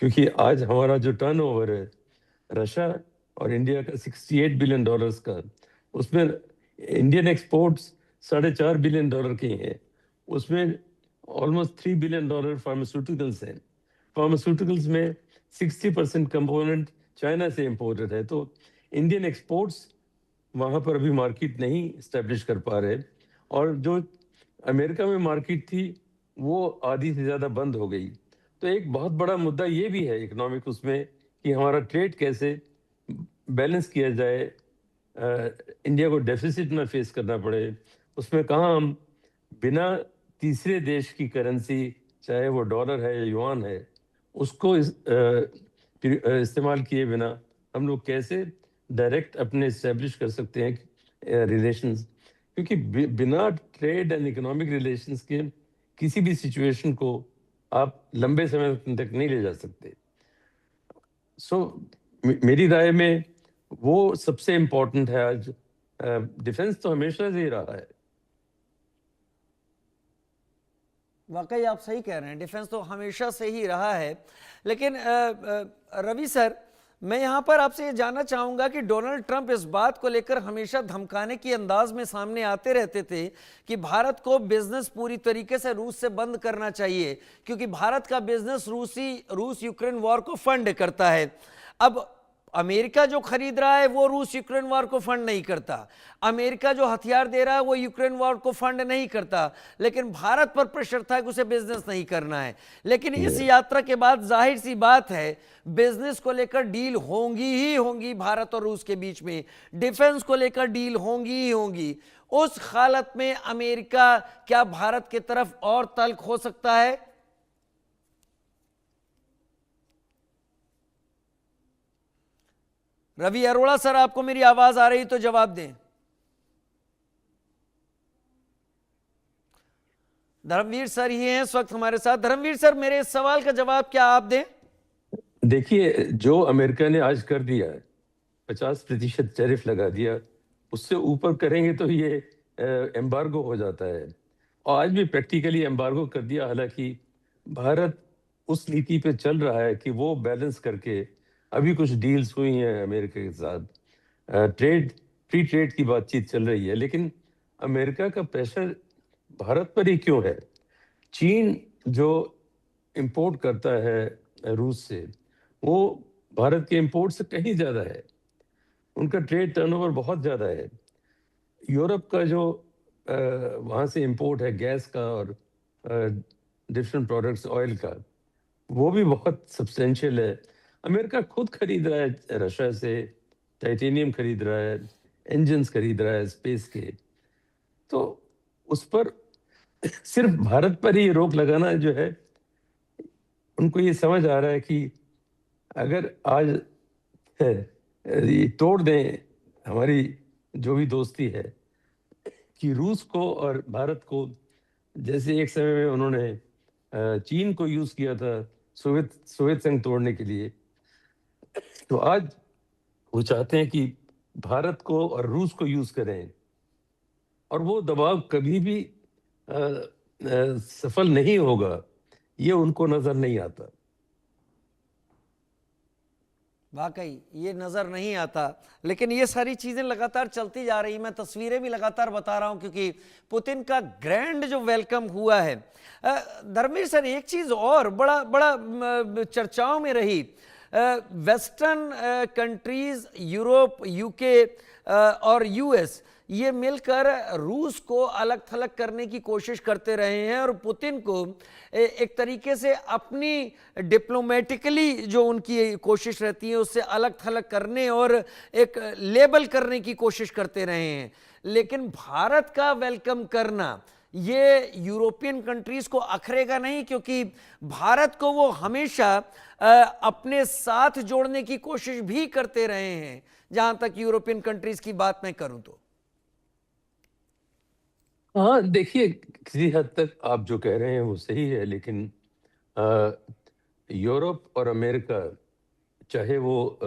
क्योंकि आज हमारा जो टर्नओवर है रशिया और इंडिया का $68 बिलियन का, उसमें इंडियन एक्सपोर्ट्स $4.5 बिलियन के हैं। उसमें ऑलमोस्ट $3 बिलियन फार्मास्यूटिकल्स हैं। फार्मास्यूटिकल्स में 60% कंपोनेंट चाइना से इंपोर्टेड है। तो इंडियन एक्सपोर्ट्स वहाँ पर अभी मार्केट नहीं इस्टेब्लिश कर पा रहे, और जो अमेरिका में मार्केट थी वो आधी से ज़्यादा बंद हो गई। तो एक बहुत बड़ा मुद्दा ये भी है इकोनॉमिक उसमें कि हमारा ट्रेड कैसे बैलेंस किया जाए, इंडिया को डेफिसिट ना फेस करना पड़े। उसमें कहाँ हम बिना तीसरे देश की करेंसी, चाहे वो डॉलर है या युआन है, उसको इस्तेमाल किए बिना हम लोग कैसे डायरेक्ट अपने इस्टेब्लिश कर सकते हैं रिलेशंस। क्योंकि बिना ट्रेड एंड इकोनॉमिक रिलेशंस के किसी भी सिचुएशन को आप लंबे समय तक नहीं ले जा सकते। मेरी राय में वो सबसे इम्पोर्टेंट है आज। डिफेंस तो हमेशा से ही रहा है। वाकई आप सही कह रहे हैं, डिफेंस तो हमेशा से ही रहा है। लेकिन रवि सर, मैं यहाँ पर आपसे ये जानना चाहूँगा कि डोनाल्ड ट्रंप इस बात को लेकर हमेशा धमकाने की अंदाज में सामने आते रहते थे कि भारत को बिजनेस पूरी तरीके से रूस से बंद करना चाहिए, क्योंकि भारत का बिजनेस रूस यूक्रेन वॉर को फंड करता है। अब अमेरिका जो खरीद रहा है वो रूस यूक्रेन वॉर को फंड नहीं करता, अमेरिका जो हथियार दे रहा है वो यूक्रेन वॉर को फंड नहीं करता, लेकिन भारत पर प्रेशर था कि उसे बिजनेस नहीं करना है। लेकिन इस यात्रा के बाद जाहिर सी बात है बिजनेस को लेकर डील होंगी ही होंगी भारत और रूस के बीच में, डिफेंस को लेकर डील होंगी ही होंगी। उस हालत में अमेरिका क्या भारत की तरफ और तल्ख हो सकता है? रवि अरोड़ा सर, आपको मेरी आवाज आ रही तो जवाब दें। धर्मवीर सर ही हैं इस वक्त हमारे साथ। धर्मवीर सर, मेरे इस सवाल का जवाब क्या आप दें? देखिए, जो अमेरिका ने आज कर दिया है, 50% टैरिफ लगा दिया, उससे ऊपर करेंगे तो ये एम्बार्गो हो जाता है। और आज भी प्रैक्टिकली एम्बार्गो कर दिया। हालांकि भारत उस नीति पे चल रहा है कि वो बैलेंस करके अभी कुछ डील्स हुई हैं अमेरिका के साथ, फ्री ट्रेड की बातचीत चल रही है। लेकिन अमेरिका का प्रेशर भारत पर ही क्यों है? चीन जो इंपोर्ट करता है रूस से, वो भारत के इंपोर्ट से कहीं ज्यादा है। उनका ट्रेड टर्नओवर बहुत ज्यादा है। यूरोप का जो वहाँ से इंपोर्ट है गैस का और डिफरेंट प्रोडक्ट्स ऑयल का, वो भी बहुत सब्सटेंशियल है। अमेरिका खुद खरीद रहा है रशिया से, टाइटेनियम खरीद रहा है, इंजन्स खरीद रहा है स्पेस के। तो उस पर सिर्फ भारत पर ही रोक लगाना जो है, उनको ये समझ आ रहा है कि अगर आज ये तोड़ दें हमारी जो भी दोस्ती है, कि रूस को और भारत को, जैसे एक समय में उन्होंने चीन को यूज किया था सोवियत संघ तोड़ने के लिए, तो आज वो चाहते हैं कि भारत को और रूस को यूज करें। और वो दबाव कभी भी सफल नहीं होगा, ये उनको नजर नहीं आता। वाकई ये नज़र नहीं आता, लेकिन ये सारी चीज़ें लगातार चलती जा रही। मैं तस्वीरें भी लगातार बता रहा हूं क्योंकि पुतिन का ग्रैंड जो वेलकम हुआ है। धर्मेंद्र सर, एक चीज़ और बड़ा बड़ा चर्चाओं में रही, वेस्टर्न कंट्रीज, यूरोप, यूके और यूएस, ये मिलकर रूस को अलग थलग करने की कोशिश करते रहे हैं और पुतिन को एक तरीके से अपनी डिप्लोमेटिकली जो उनकी कोशिश रहती है उससे अलग थलग करने और एक लेबल करने की कोशिश करते रहे हैं। लेकिन भारत का वेलकम करना ये यूरोपियन कंट्रीज को अखरेगा नहीं, क्योंकि भारत को वो हमेशा अपने साथ जोड़ने की कोशिश भी करते रहे हैं, जहां तक यूरोपियन कंट्रीज की बात मैं करूं तो। हाँ, देखिए, किसी हद तक आप जो कह रहे हैं वो सही है। लेकिन यूरोप और अमेरिका, चाहे वो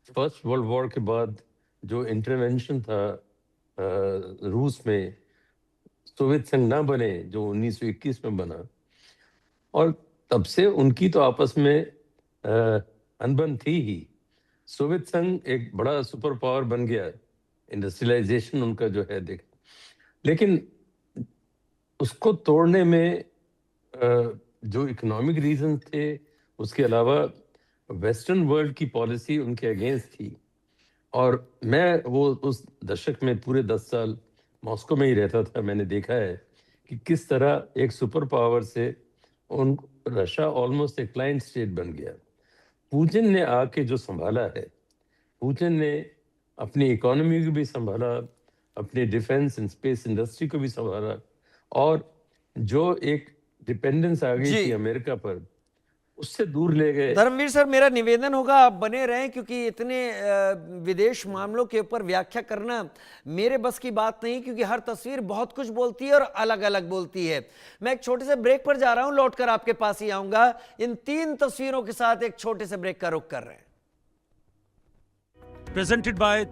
फर्स्ट वर्ल्ड वॉर के बाद जो इंटरवेंशन था रूस में, सोवियत संघ ना बने जो 1921 में बना, और तब से उनकी तो आपस में अनबन थी ही। सोवियत संघ एक बड़ा सुपर पावर बन गया, इंडस्ट्रियलाइजेशन उनका जो है देख, लेकिन उसको तोड़ने में जो इकोनॉमिक रीजन थे, उसके अलावा वेस्टर्न वर्ल्ड की पॉलिसी उनके अगेंस्ट थी। और मैं वो उस दशक में पूरे 10 साल मॉस्को में ही रहता था। मैंने देखा है कि किस तरह एक सुपर पावर से उन रशिया ऑलमोस्ट एक क्लाइंट स्टेट बन गया। पुतिन ने आके जो संभाला है, पुतिन ने अपनी इकोनॉमी को भी संभाला, अपने डिफेंस एंड स्पेस इंडस्ट्री को भी संभाला, और जो एक डिपेंडेंस आ गई जी थी अमेरिका पर, उससे दूर ले गए। धर्मवीर सर, मेरा निवेदन होगा आप बने रहें, क्योंकि इतने विदेश मामलों के ऊपर व्याख्या करना मेरे बस की बात नहीं, क्योंकि हर तस्वीर बहुत कुछ बोलती है और अलग अलग बोलती है। मैं एक छोटे से ब्रेक पर जा रहा हूं, लौटकर आपके पास ही आऊंगा। इन 3 तस्वीरों के साथ एक छोटे से ब्रेक का रुख कर रहे हैं। Presented by